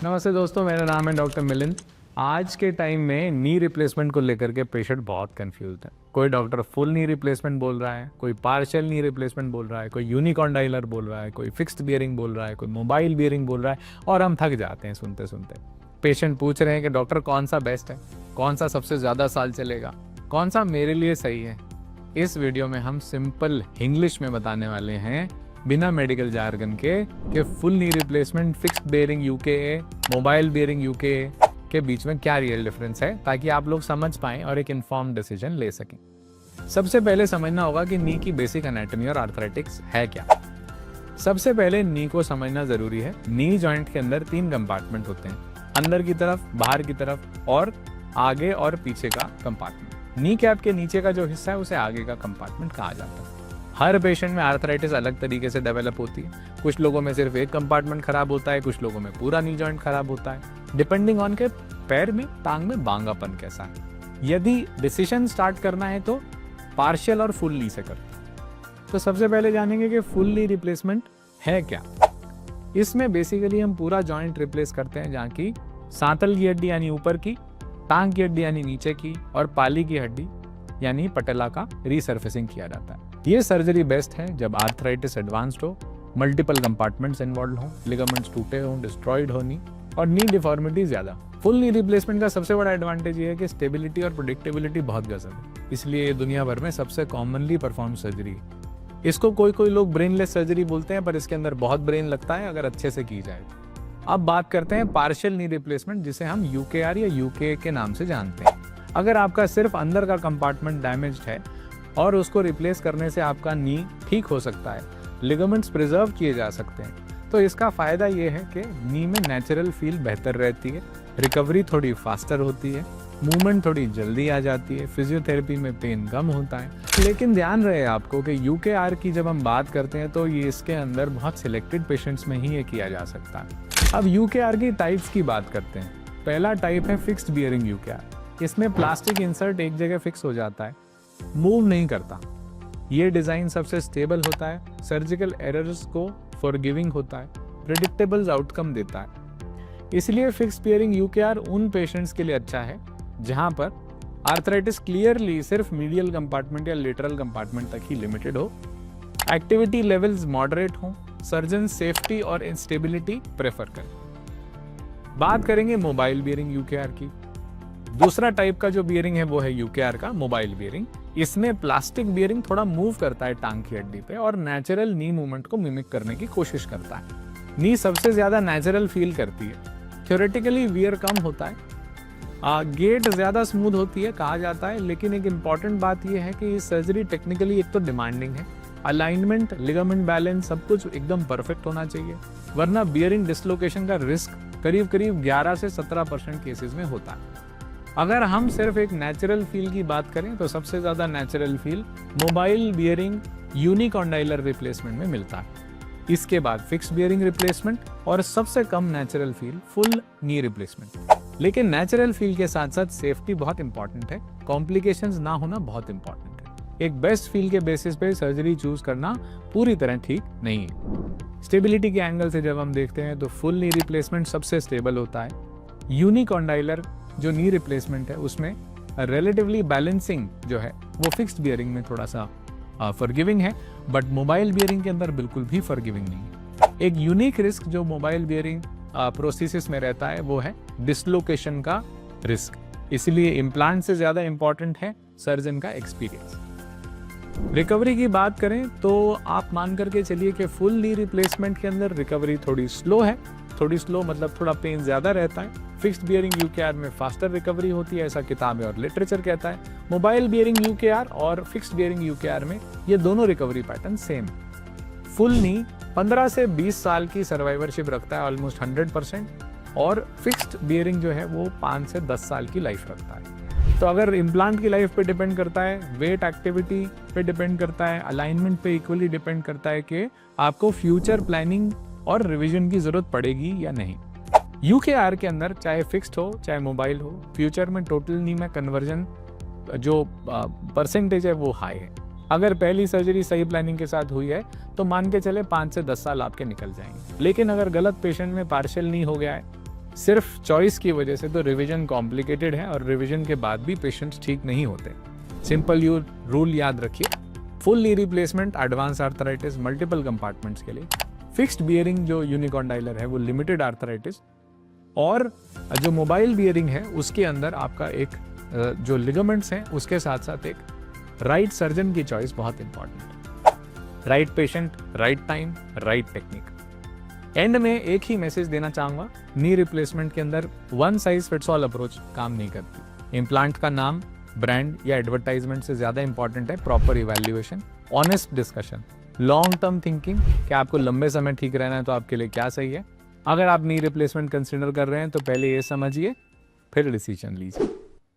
नमस्ते दोस्तों, मेरा नाम है डॉक्टर मिलिंद। आज के टाइम में नी रिप्लेसमेंट को लेकर के पेशेंट बहुत कंफ्यूज है। कोई डॉक्टर फुल नी रिप्लेसमेंट बोल रहा है, कोई पार्शियल नी रिप्लेसमेंट बोल रहा है, कोई यूनिकॉन्डाइलर बोल रहा है, कोई फिक्स्ड बियरिंग बोल रहा है, कोई मोबाइल बियरिंग बोल रहा है और हम थक जाते हैं सुनते सुनते। पेशेंट पूछ रहे हैं कि डॉक्टर कौन सा बेस्ट है, कौन सा सबसे ज़्यादा साल चलेगा, कौन सा मेरे लिए सही है। इस वीडियो में हम सिंपल इंग्लिश में बताने वाले हैं, बिना मेडिकल जार्गन के, कि full knee replacement, fixed bearing UK, mobile bearing UK के बीच में क्या रियल डिफरेंस है, ताकि आप लोग समझ पाएं और एक इन्फॉर्म्ड डिसीजन ले सकें। सबसे पहले समझना होगा कि नी की बेसिक एनाटॉमी और आर्थराइटिक्स है क्या। सबसे पहले नी को समझना जरूरी है। नी जॉइंट के अंदर 3 कंपार्टमेंट होते हैं, अंदर की तरफ, बाहर की तरफ और आगे और पीछे का कंपार्टमेंट। नी कैप के नीचे का जो हिस्सा है उसे आगे का कंपार्टमेंट कहा जाता है। हर पेशेंट में आर्थराइटिस अलग तरीके से डेवलप होती है। कुछ लोगों में सिर्फ एक कंपार्टमेंट खराब होता है, कुछ लोगों में पूरा नी जॉइंट खराब होता है, डिपेंडिंग ऑन के पैर में, टांग में बांगापन कैसा है। यदि डिसीजन स्टार्ट करना है तो पार्शियल और फुल नी से करते। तो सबसे पहले जानेंगे कि फुल नी रिप्लेसमेंट है क्या। इसमें बेसिकली हम पूरा जॉइंट रिप्लेस करते हैं, जहाँ की सांतल की हड्डी यानी ऊपर की, टांग की हड्डी यानी नीचे की और पाली की हड्डी यानी पटेला का रीसर्फेसिंग किया जाता है। ये सर्जरी बेस्ट है जब आर्थराइटिस एडवांस्ड हो, मल्टीपल कंपार्टमेंट्स इन्वॉल्व हो, लिगामेंट्स टूटे हो, डिस्ट्रॉयड हो नी और नी डिफॉर्मिटी ज्यादा। फुल नी रिप्लेसमेंट का सबसे बड़ा एडवांटेज ये है कि स्टेबिलिटी और प्रेडिक्टेबिलिटी बहुत गजब है, इसलिए ये दुनिया भर में सबसे कॉमनली परफॉर्म सर्जरी है। इसको कोई लोग ब्रेनलेस सर्जरी बोलते हैं, पर इसके अंदर बहुत ब्रेन लगता है अगर अच्छे से की जाए। अब बात करते हैं पार्शियल नी रिप्लेसमेंट, जिसे हम यूकेआर या यूके के नाम से जानते हैं। अगर आपका सिर्फ अंदर का कंपार्टमेंट डैमेज्ड है और उसको रिप्लेस करने से आपका नी ठीक हो सकता है, लिगामेंट्स प्रिजर्व किए जा सकते हैं, तो इसका फ़ायदा ये है कि नी में नेचुरल फील बेहतर रहती है, रिकवरी थोड़ी फास्टर होती है, मूवमेंट थोड़ी जल्दी आ जाती है, फिजियोथेरेपी में पेन कम होता है। लेकिन ध्यान रहे आपको कि यूकेआर की जब हम बात करते हैं तो ये इसके अंदर बहुत सिलेक्टेड पेशेंट्स में ही ये किया जा सकता है। अब यूकेआर की टाइप्स की बात करते हैं। पहला टाइप है फिक्स्ड बियरिंग यूकेआर। इसमें प्लास्टिक इंसर्ट एक जगह फिक्स हो जाता है, मूव नहीं करता। ये डिज़ाइन सबसे स्टेबल होता है, सर्जिकल एरर्स को फॉरगिविंग होता है, प्रेडिक्टेबल आउटकम देता है। इसलिए फिक्स्ड बियरिंग यूकेआर उन पेशेंट्स के लिए अच्छा है जहां पर आर्थराइटिस क्लियरली सिर्फ मीडियल कंपार्टमेंट या लेटरल कंपार्टमेंट तक ही लिमिटेड हो, एक्टिविटी लेवल्स मॉडरेट हो, सर्जन सेफ्टी और इंस्टेबिलिटी प्रेफर करें। बात करेंगे मोबाइल बियरिंग यूकेआर की। दूसरा टाइप का जो बियरिंग है वो है यूकेआर का मोबाइल बियरिंग। इसमें प्लास्टिक बियरिंग थोड़ा मूव करता है टांग की हड्डी पे और नेचुरल नी मूवमेंट को मिमिक करने की कोशिश करता है। नी सबसे ज्यादा नेचुरल फील करती है, थ्योरेटिकली वियर कम होता है, गेट ज्यादा स्मूथ होती है कहा जाता है। लेकिन एक इंपॉर्टेंट बात यह है कि ये सर्जरी टेक्निकली एक तो डिमांडिंग है, अलाइनमेंट, लिगामेंट बैलेंस सब कुछ एकदम परफेक्ट होना चाहिए, वरना बियरिंग डिसलोकेशन का रिस्क करीब 11 से 17% केसेस में होता है। अगर हम सिर्फ एक नेचुरल फील की बात करें तो सबसे ज्यादा natural feel mobile bearing unicondylar replacement में मिलता है। इसके बाद फिक्स्ड बियरिंग रिप्लेसमेंट और सबसे कम natural feel full knee replacement. लेकिन नेचुरल फील के साथ साथ सेफ्टी बहुत इंपॉर्टेंट है, कॉम्प्लिकेशंस ना होना बहुत इंपॉर्टेंट है। एक बेस्ट फील के बेसिस पे सर्जरी चूज करना पूरी तरह ठीक नहीं है। स्टेबिलिटी के एंगल से जब हम देखते हैं तो फुल नी रिप्लेसमेंट सबसे स्टेबल होता है। यूनिकॉन्डाइलर जो नी रिप्लेसमेंट है उसमें रिलेटिवली बैलेंसिंग जो है वो फिक्स्ड बियरिंग में थोड़ा सा फॉरगिविंग है, बट मोबाइल बियरिंग के अंदर बिल्कुल भी फॉरगिविंग नहीं है। एक यूनिक रिस्क जो मोबाइल बियरिंग प्रोसेसिस में रहता है वो है डिसलोकेशन का रिस्क, इसलिए इम्प्लांट से ज्यादा इंपॉर्टेंट है सर्जन का एक्सपीरियंस। रिकवरी की बात करें तो आप मान करके चलिए कि फुल नी रिप्लेसमेंट के अंदर रिकवरी थोड़ी स्लो है। थोड़ी स्लो मतलब थोड़ा पेन ज्यादा रहता है। फिक्स्ड बियरिंग यूकेआर में फास्टर रिकवरी होती है, ऐसा किताबें और लिटरेचर कहता है। मोबाइल बियरिंग यूकेआर और फिक्स्ड बियरिंग यूकेआर में ये दोनों रिकवरी पैटर्न सेम। फुल नी 15 से 20 साल की सर्वाइवरशिप रखता है, ऑलमोस्ट 100%, और फिक्स्ड बियरिंग जो है वो 5 से 10 साल की लाइफ रखता है। तो अगर इम्प्लांट की लाइफ पे डिपेंड करता है, वेट एक्टिविटी पे डिपेंड करता है, अलाइनमेंट पे इक्वली डिपेंड करता है कि आपको फ्यूचर प्लानिंग और रिवीजन की जरूरत पड़ेगी या नहीं। यूकेआर के अंदर चाहे फिक्स्ड हो चाहे मोबाइल हो, फ्यूचर में टोटल नी में कन्वर्जन जो परसेंटेज है वो हाई है। अगर पहली सर्जरी सही प्लानिंग के साथ हुई है तो मान के चले 5 से 10 साल आपके निकल जाएंगे। लेकिन अगर गलत पेशेंट में पार्शियल नी हो गया है, सिर्फ चॉइस की वजह से तो रिवीजन कॉम्प्लिकेटेड है और रिवीजन के बाद भी पेशेंट्स ठीक नहीं होते। सिंपल यू रूल याद रखिए, full knee replacement advance arthritis multiple compartments के लिए, फिक्स्ड बियरिंग जो यूनिकॉन्डाइलर है वो लिमिटेड आर्थराइटिस, और जो मोबाइल बियरिंग है उसके अंदर आपका एक जो लिगामेंट्स हैं उसके साथ साथ एक राइट सर्जन की चॉइस बहुत इंपॉर्टेंट है। Right patient, right time, right technique. And में एक ही मैसेज देना चाहूंगा, नी रिप्लेसमेंट के अंदर one size fits all approach काम नहीं करती। इम्प्लांट का नाम, ब्रांड या एडवर्टाइजमेंट से ज्यादा इंपॉर्टेंट है proper evaluation, honest discussion, long term thinking कि आपको लंबे समय ठीक रहना है तो आपके लिए क्या सही है। अगर आप नी रिप्लेसमेंट कंसिडर कर रहे हैं तो पहले ये समझिए, फिर डिसीजन लीजिए।